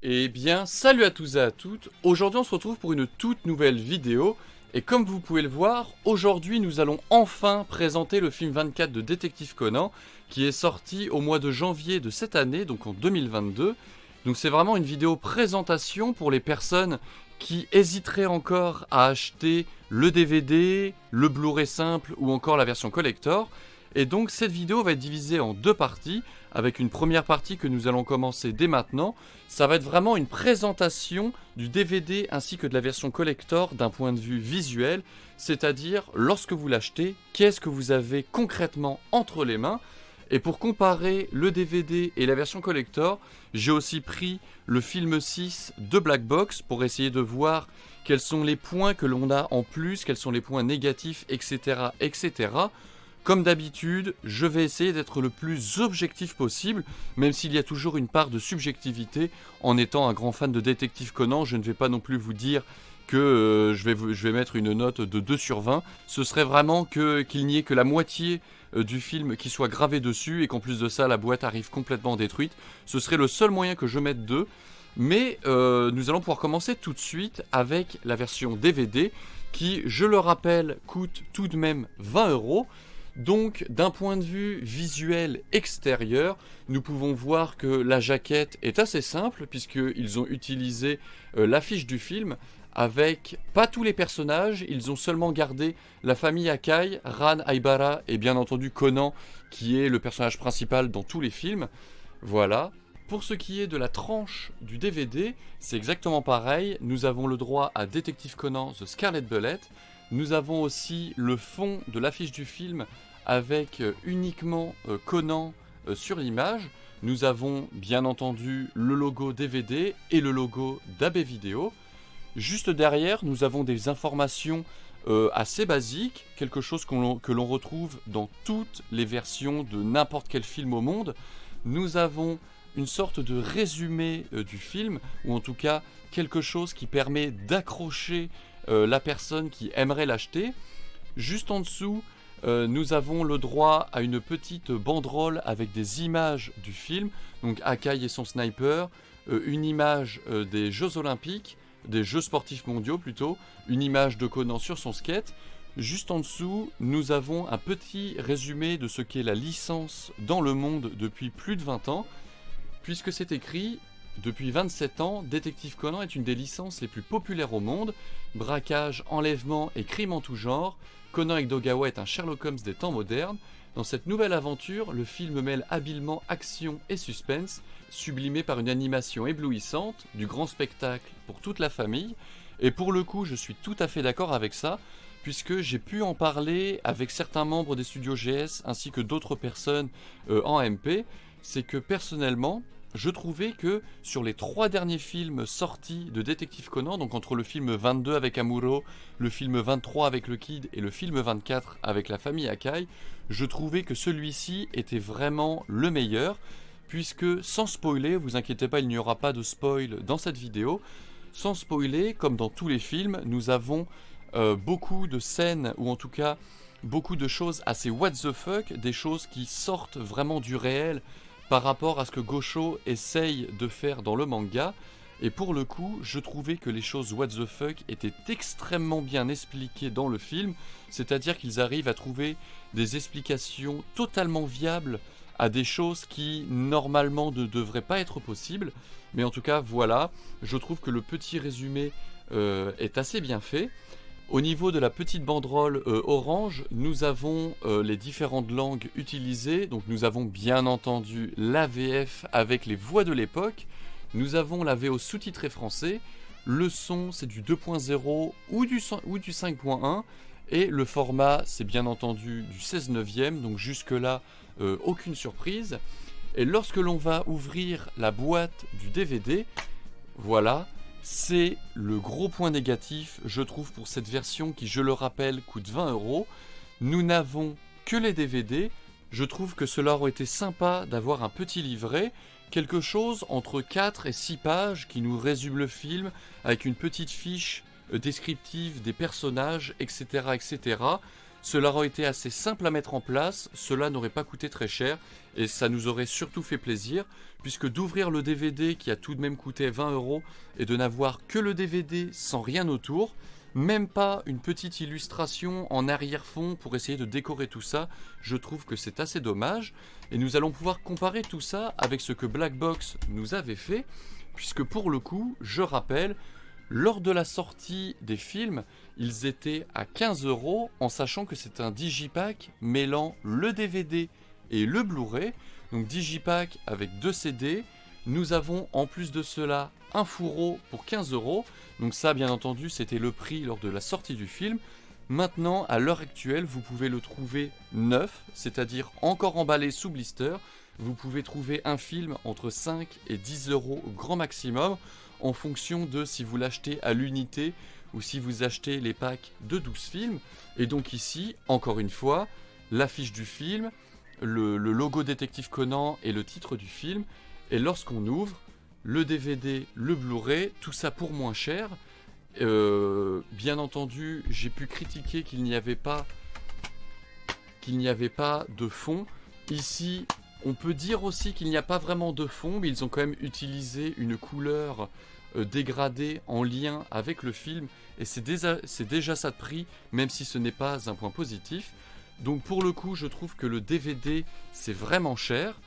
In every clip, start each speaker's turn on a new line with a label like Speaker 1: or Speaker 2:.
Speaker 1: Eh bien, salut à tous et à toutes. Aujourd'hui, on se retrouve pour une toute nouvelle vidéo. Et comme vous pouvez le voir, aujourd'hui, nous allons enfin présenter le film 24 de Détective Conan, qui est sorti au mois de janvier de cette année, donc en 2022. Donc c'est vraiment une vidéo présentation pour les personnes qui hésiteraient encore à acheter le DVD, le Blu-ray simple ou encore la version collector. Et donc cette vidéo va être divisée en deux parties, avec une première partie que nous allons commencer dès maintenant. Ça va être vraiment une présentation du DVD ainsi que de la version collector d'un point de vue visuel, c'est-à-dire lorsque vous l'achetez, qu'est-ce que vous avez concrètement entre les mains. Et pour comparer le DVD et la version collector, j'ai aussi pris le film 6 de Black Box pour essayer de voir quels sont les points que l'on a en plus, quels sont les points négatifs, etc. etc. Comme d'habitude, je vais essayer d'être le plus objectif possible, même s'il y a toujours une part de subjectivité. En étant un grand fan de Détective Conan, je ne vais pas non plus vous dire que je vais mettre une note de 2 sur 20. Ce serait vraiment qu'il n'y ait que la moitié du film qui soit gravé dessus et qu'en plus de ça, la boîte arrive complètement détruite. Ce serait le seul moyen que je mette 2. Mais nous allons pouvoir commencer tout de suite avec la version DVD qui, je le rappelle, coûte tout de même 20 €. Donc, d'un point de vue visuel extérieur, nous pouvons voir que la jaquette est assez simple, puisqu'ils ont utilisé l'affiche du film avec pas tous les personnages, ils ont seulement gardé la famille Akai, Ran, Aibara et bien entendu Conan, qui est le personnage principal dans tous les films. Voilà. Pour ce qui est de la tranche du DVD, c'est exactement pareil. Nous avons le droit à Détective Conan The Scarlet Bullet. Nous avons aussi le fond de l'affiche du film avec uniquement Conan sur l'image. Nous avons bien entendu le logo DVD et le logo d'AB Vidéo. Juste derrière, nous avons des informations assez basiques, quelque chose que l'on retrouve dans toutes les versions de n'importe quel film au monde. Nous avons une sorte de résumé du film, ou en tout cas quelque chose qui permet d'accrocher la personne qui aimerait l'acheter. Juste en dessous, nous avons le droit à une petite banderole avec des images du film, donc Akai et son sniper, une image des Jeux Olympiques, des Jeux Sportifs Mondiaux plutôt, une image de Conan sur son skate. Juste en dessous, nous avons un petit résumé de ce qu'est la licence dans le monde depuis plus de 20 ans, puisque c'est écrit: depuis 27 ans, Détective Conan est une des licences les plus populaires au monde. Braquage, enlèvement et crimes en tout genre, Conan Edogawa est un Sherlock Holmes des temps modernes. Dans cette nouvelle aventure, le film mêle habilement action et suspense, sublimé par une animation éblouissante, du grand spectacle pour toute la famille. Et pour le coup, je suis tout à fait d'accord avec ça, puisque j'ai pu en parler avec certains membres des studios GS ainsi que d'autres personnes en MP. C'est que personnellement, je trouvais que sur les 3 derniers films sortis de Détective Conan, donc entre le film 22 avec Amuro, le film 23 avec le Kid et le film 24 avec la famille Akai, je trouvais que celui-ci était vraiment le meilleur, puisque sans spoiler, vous inquiétez pas, il n'y aura pas de spoil dans cette vidéo, sans spoiler, comme dans tous les films, nous avons beaucoup de scènes, ou en tout cas beaucoup de choses assez what the fuck, des choses qui sortent vraiment du réel, par rapport à ce que Gosho essaye de faire dans le manga. Et pour le coup, je trouvais que les choses what the fuck étaient extrêmement bien expliquées dans le film, c'est-à-dire qu'ils arrivent à trouver des explications totalement viables à des choses qui normalement ne devraient pas être possibles. Mais en tout cas, voilà, je trouve que le petit résumé est assez bien fait. Au niveau de la petite banderole orange, nous avons les différentes langues utilisées. Donc nous avons bien entendu la VF avec les voix de l'époque. Nous avons la VO sous-titrée français. Le son, c'est du 2.0 ou du 5.1. Et le format, c'est bien entendu du 16/9. Donc jusque-là, aucune surprise. Et lorsque l'on va ouvrir la boîte du DVD, voilà. C'est le gros point négatif, je trouve, pour cette version qui, je le rappelle, coûte 20 €. Nous n'avons que les DVD. Je trouve que cela aurait été sympa d'avoir un petit livret, quelque chose entre 4 et 6 pages qui nous résume le film, avec une petite fiche descriptive des personnages, etc., etc. Cela aurait été assez simple à mettre en place, cela n'aurait pas coûté très cher et ça nous aurait surtout fait plaisir puisque d'ouvrir le DVD qui a tout de même coûté 20 € et de n'avoir que le DVD sans rien autour, même pas une petite illustration en arrière-fond pour essayer de décorer tout ça, je trouve que c'est assez dommage. Et nous allons pouvoir comparer tout ça avec ce que Black Box nous avait fait, puisque pour le coup, je rappelle, lors de la sortie des films, ils étaient à 15 € en sachant que c'est un digipack mêlant le DVD et le Blu-ray. Donc digipack avec 2 CD. Nous avons en plus de cela un fourreau pour 15 €. Donc ça, bien entendu, c'était le prix lors de la sortie du film. Maintenant, à l'heure actuelle, vous pouvez le trouver neuf, c'est-à-dire encore emballé sous blister. Vous pouvez trouver un film entre 5 et 10 € au grand maximum, en fonction de si vous l'achetez à l'unité ou si vous achetez les packs de 12 films. Et donc ici, encore une fois, l'affiche du film, le logo Détective Conan et le titre du film. Et lorsqu'on ouvre, le DVD, le Blu-ray, tout ça pour moins cher. Bien entendu, j'ai pu critiquer qu'il n'y avait pas de fond. Ici, on peut dire aussi qu'il n'y a pas vraiment de fond, mais ils ont quand même utilisé une couleur dégradée en lien avec le film, et c'est déjà ça de prix, même si ce n'est pas un point positif. Donc pour le coup, je trouve que le DVD, c'est vraiment cher.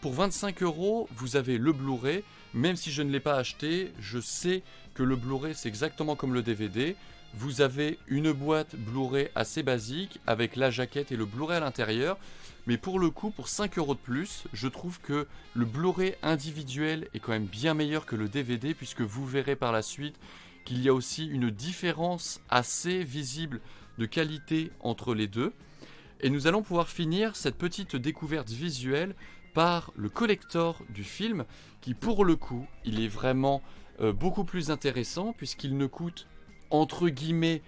Speaker 1: Pour 25 €, vous avez le Blu-ray. Même si je ne l'ai pas acheté, je sais que le Blu-ray, c'est exactement comme le DVD. Vous avez une boîte Blu-ray assez basique, avec la jaquette et le Blu-ray à l'intérieur. Mais pour le coup, pour 5 € de plus, je trouve que le Blu-ray individuel est quand même bien meilleur que le DVD, puisque vous verrez par la suite qu'il y a aussi une différence assez visible de qualité entre les deux. Et nous allons pouvoir finir cette petite découverte visuelle par le collector du film, qui pour le coup, il est vraiment beaucoup plus intéressant, puisqu'il ne coûte entre guillemets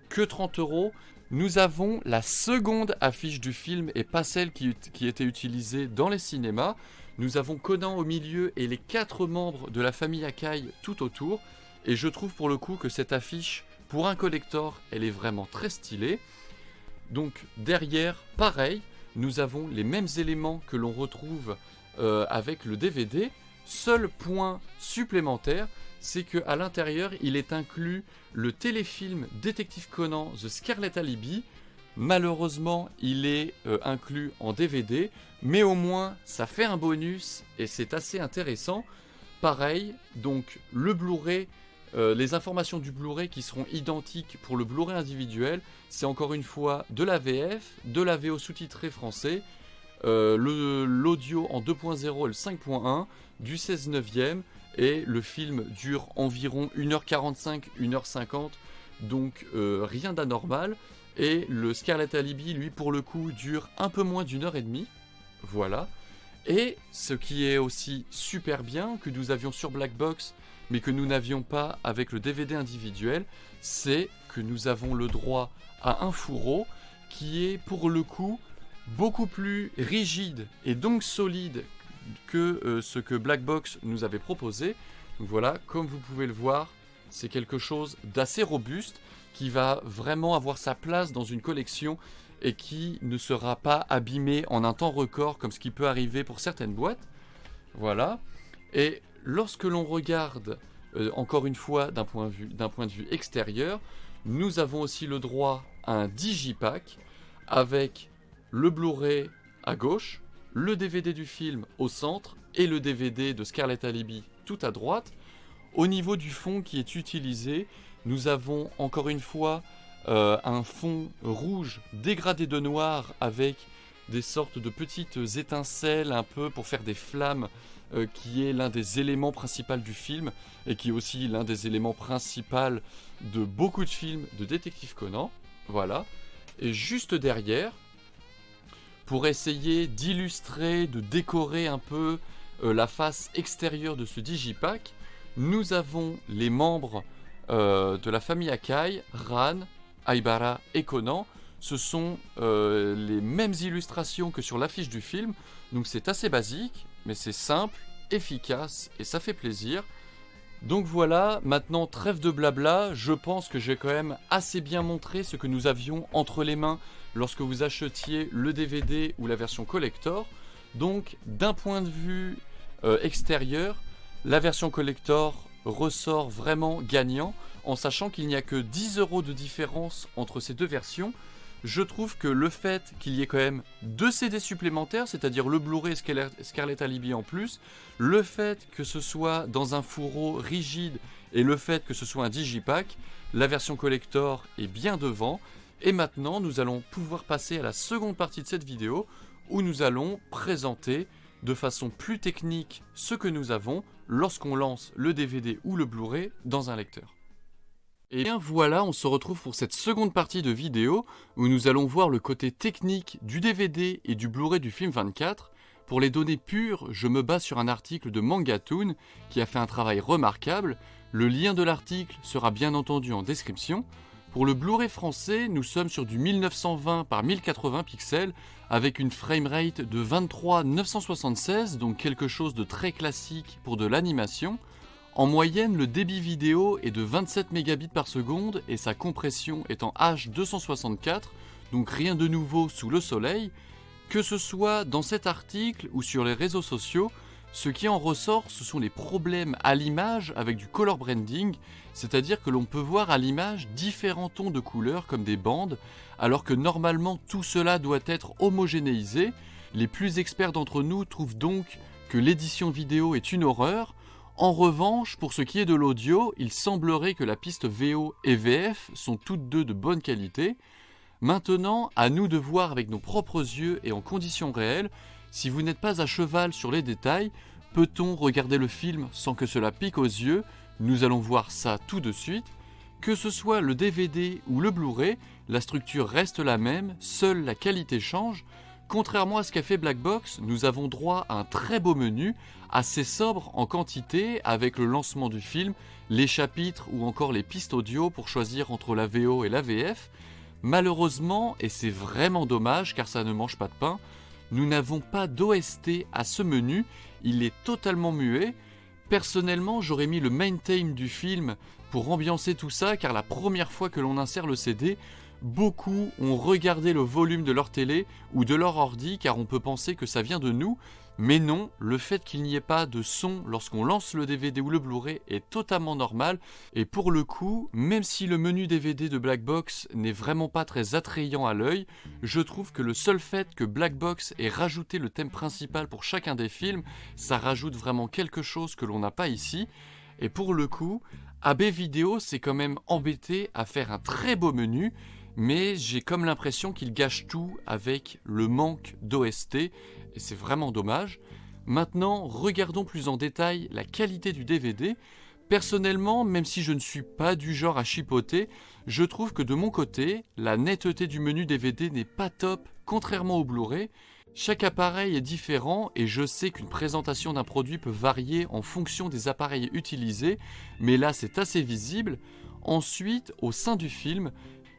Speaker 1: que 30 €. Nous avons la seconde affiche du film et pas celle qui était utilisée dans les cinémas. Nous avons Conan au milieu et les 4 membres de la famille Akai tout autour. Et je trouve pour le coup que cette affiche, pour un collector, elle est vraiment très stylée. Donc derrière, pareil, nous avons les mêmes éléments que l'on retrouve avec le DVD. Seul point supplémentaire, c'est qu'à l'intérieur, il est inclus le téléfilm Détective Conan The Scarlet Alibi. Malheureusement, il est inclus en DVD, mais au moins, ça fait un bonus et c'est assez intéressant. Pareil, donc le Blu-ray, les informations du Blu-ray qui seront identiques pour le Blu-ray individuel, c'est encore une fois de la VF, de la VO sous-titré français, l'audio en 2.0 et le 5.1, du 16/9, et le film dure environ 1h45, 1h50, donc rien d'anormal. Et le Scarlet Alibi, lui, pour le coup, dure un peu moins d'1h30. Voilà. Et ce qui est aussi super bien, que nous avions sur Black Box, mais que nous n'avions pas avec le DVD individuel, c'est que nous avons le droit à un fourreau qui est pour le coup beaucoup plus rigide et donc solide que ce que Black Box nous avait proposé. Donc voilà, comme vous pouvez le voir, c'est quelque chose d'assez robuste qui va vraiment avoir sa place dans une collection et qui ne sera pas abîmé en un temps record comme ce qui peut arriver pour certaines boîtes. Voilà. Et lorsque l'on regarde, encore une fois d'un point de vue extérieur, nous avons aussi le droit à un digipack avec le Blu-ray à gauche, le DVD du film au centre et le DVD de Scarlet Alibi tout à droite. Au niveau du fond qui est utilisé, nous avons encore une fois un fond rouge dégradé de noir avec des sortes de petites étincelles un peu pour faire des flammes, qui est l'un des éléments principaux du film et qui est aussi l'un des éléments principaux de beaucoup de films de Détective Conan. Voilà. Et juste derrière, pour essayer d'illustrer, de décorer un peu la face extérieure de ce digipack, nous avons les membres de la famille Akai, Ran, Aibara et Conan. Ce sont les mêmes illustrations que sur l'affiche du film, donc c'est assez basique, mais c'est simple, efficace et ça fait plaisir. Donc voilà, maintenant trêve de blabla, je pense que j'ai quand même assez bien montré ce que nous avions entre les mains lorsque vous achetiez le DVD ou la version collector. Donc d'un point de vue extérieur, la version collector ressort vraiment gagnant en sachant qu'il n'y a que 10 € de différence entre ces deux versions. Je trouve que le fait qu'il y ait quand même 2 CD supplémentaires, c'est-à-dire le Blu-ray et Scarlet Alibi en plus, le fait que ce soit dans un fourreau rigide et le fait que ce soit un digipack, la version collector est bien devant. Et maintenant, nous allons pouvoir passer à la seconde partie de cette vidéo où nous allons présenter de façon plus technique ce que nous avons lorsqu'on lance le DVD ou le Blu-ray dans un lecteur. Et bien voilà, on se retrouve pour cette seconde partie de vidéo où nous allons voir le côté technique du DVD et du Blu-ray du film 24. Pour les données pures, je me base sur un article de Mangatoon qui a fait un travail remarquable. Le lien de l'article sera bien entendu en description. Pour le Blu-ray français, nous sommes sur du 1920 par 1080 pixels avec une framerate de 23 976, donc quelque chose de très classique pour de l'animation. En moyenne, le débit vidéo est de 27 mégabits par seconde et sa compression est en H264, donc rien de nouveau sous le soleil. Que ce soit dans cet article ou sur les réseaux sociaux, ce qui en ressort, ce sont les problèmes à l'image avec du color branding, c'est-à-dire que l'on peut voir à l'image différents tons de couleurs comme des bandes, alors que normalement tout cela doit être homogénéisé. Les plus experts d'entre nous trouvent donc que l'édition vidéo est une horreur. En revanche, pour ce qui est de l'audio, il semblerait que la piste VO et VF sont toutes deux de bonne qualité. Maintenant, à nous de voir avec nos propres yeux et en conditions réelles, si vous n'êtes pas à cheval sur les détails, peut-on regarder le film sans que cela pique aux yeux? Nous allons voir ça tout de suite. Que ce soit le DVD ou le Blu-ray, la structure reste la même, seule la qualité change. Contrairement à ce qu'a fait Black Box, nous avons droit à un très beau menu, assez sobre en quantité, avec le lancement du film, les chapitres ou encore les pistes audio pour choisir entre la VO et la VF. Malheureusement, et c'est vraiment dommage car ça ne mange pas de pain, nous n'avons pas d'OST à ce menu, il est totalement muet. Personnellement, j'aurais mis le main theme du film pour ambiancer tout ça car la première fois que l'on insère le CD, beaucoup ont regardé le volume de leur télé ou de leur ordi car on peut penser que ça vient de nous, mais non, le fait qu'il n'y ait pas de son lorsqu'on lance le DVD ou le Blu-ray est totalement normal, et pour le coup, même si le menu DVD de Black Box n'est vraiment pas très attrayant à l'œil, je trouve que le seul fait que Black Box ait rajouté le thème principal pour chacun des films, ça rajoute vraiment quelque chose que l'on n'a pas ici, et pour le coup, AB Vidéo s'est quand même embêté à faire un très beau menu, mais j'ai comme l'impression qu'il gâche tout avec le manque d'OST, et c'est vraiment dommage. Maintenant, regardons plus en détail la qualité du DVD. Personnellement, même si je ne suis pas du genre à chipoter, je trouve que de mon côté, la netteté du menu DVD n'est pas top, contrairement au Blu-ray. Chaque appareil est différent et je sais qu'une présentation d'un produit peut varier en fonction des appareils utilisés, mais là c'est assez visible. Ensuite, au sein du film,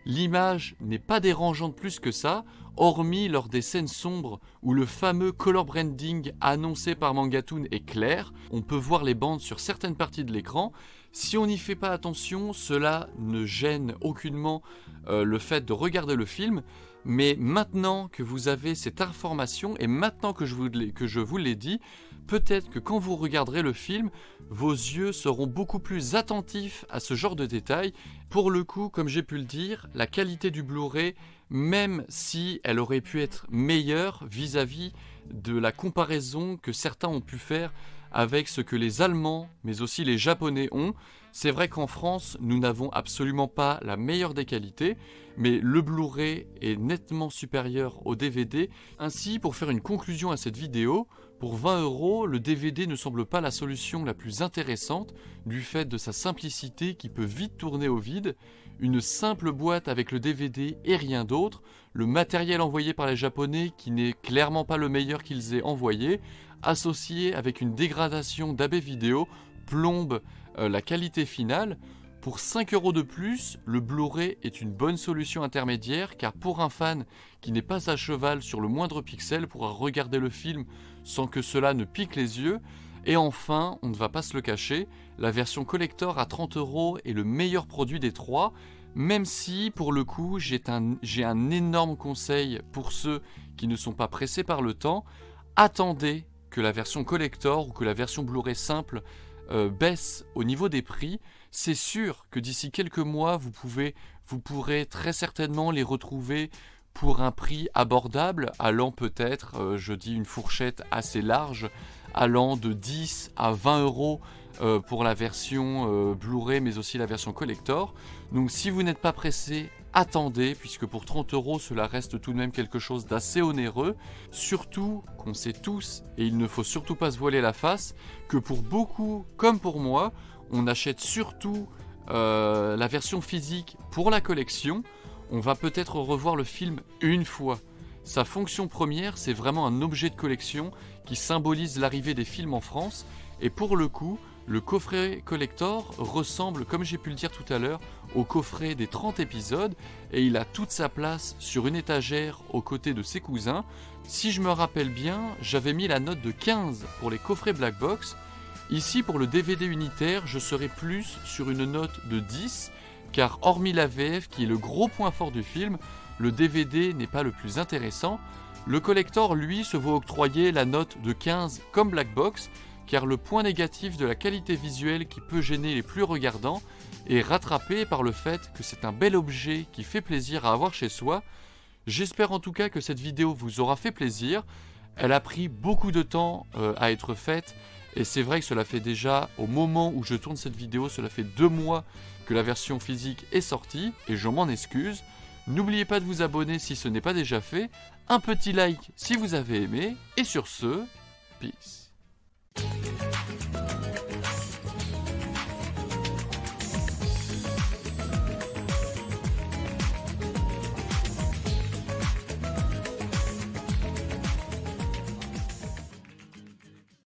Speaker 1: l'image n'est pas dérangeante plus que ça, hormis lors des scènes sombres où le fameux color branding annoncé par Mangatoon est clair. On peut voir les bandes sur certaines parties de l'écran. Si on n'y fait pas attention, cela ne gêne aucunement le fait de regarder le film. Mais maintenant que vous avez cette information et maintenant que je vous l'ai dit, peut-être que quand vous regarderez le film, vos yeux seront beaucoup plus attentifs à ce genre de détails. Pour le coup, comme j'ai pu le dire, la qualité du Blu-ray, même si elle aurait pu être meilleure vis-à-vis de la comparaison que certains ont pu faire avec ce que les Allemands, mais aussi les Japonais ont. C'est vrai qu'en France, nous n'avons absolument pas la meilleure des qualités, mais le Blu-ray est nettement supérieur au DVD. Ainsi, pour faire une conclusion à cette vidéo, pour 20 €, le DVD ne semble pas la solution la plus intéressante du fait de sa simplicité qui peut vite tourner au vide. Une simple boîte avec le DVD et rien d'autre, le matériel envoyé par les Japonais qui n'est clairement pas le meilleur qu'ils aient envoyé, associé avec une dégradation d'AB vidéo, plombe la qualité finale. Pour 5 € de plus, le Blu-ray est une bonne solution intermédiaire car pour un fan qui n'est pas à cheval sur le moindre pixel pourra regarder le film sans que cela ne pique les yeux. Et enfin, on ne va pas se le cacher, la version collector à 30 € est le meilleur produit des trois, même si pour le coup j'ai un énorme conseil pour ceux qui ne sont pas pressés par le temps. Attendez que la version collector ou que la version Blu-ray simple baisse au niveau des prix. C'est sûr que d'ici quelques mois vous pourrez très certainement les retrouver pour un prix abordable, allant peut-être, je dis une fourchette assez large, allant de 10 à 20 € pour la version Blu-ray, mais aussi la version collector. Donc si vous n'êtes pas pressé, attendez, puisque pour 30 € cela reste tout de même quelque chose d'assez onéreux. Surtout qu'on sait tous, et il ne faut surtout pas se voiler la face, que pour beaucoup, comme pour moi, on achète surtout la version physique pour la collection. On va peut-être revoir le film une fois. Sa fonction première, c'est vraiment un objet de collection qui symbolise l'arrivée des films en France. Et pour le coup, le coffret collector ressemble, comme j'ai pu le dire tout à l'heure, au coffret des 30 épisodes. Et il a toute sa place sur une étagère aux côtés de ses cousins. Si je me rappelle bien, j'avais mis la note de 15 pour les coffrets Black Box. Ici, pour le DVD unitaire, je serai plus sur une note de 10. Car hormis la VF qui est le gros point fort du film, le DVD n'est pas le plus intéressant. Le collector, lui, se voit octroyer la note de 15 comme Black Box, car le point négatif de la qualité visuelle qui peut gêner les plus regardants est rattrapé par le fait que c'est un bel objet qui fait plaisir à avoir chez soi. J'espère en tout cas que cette vidéo vous aura fait plaisir. Elle a pris beaucoup de temps à être faite, et c'est vrai que cela fait déjà, au moment où je tourne cette vidéo, cela fait 2 mois que la version physique est sortie, et je m'en excuse. N'oubliez pas de vous abonner si ce n'est pas déjà fait, un petit like si vous avez aimé, et sur ce, peace.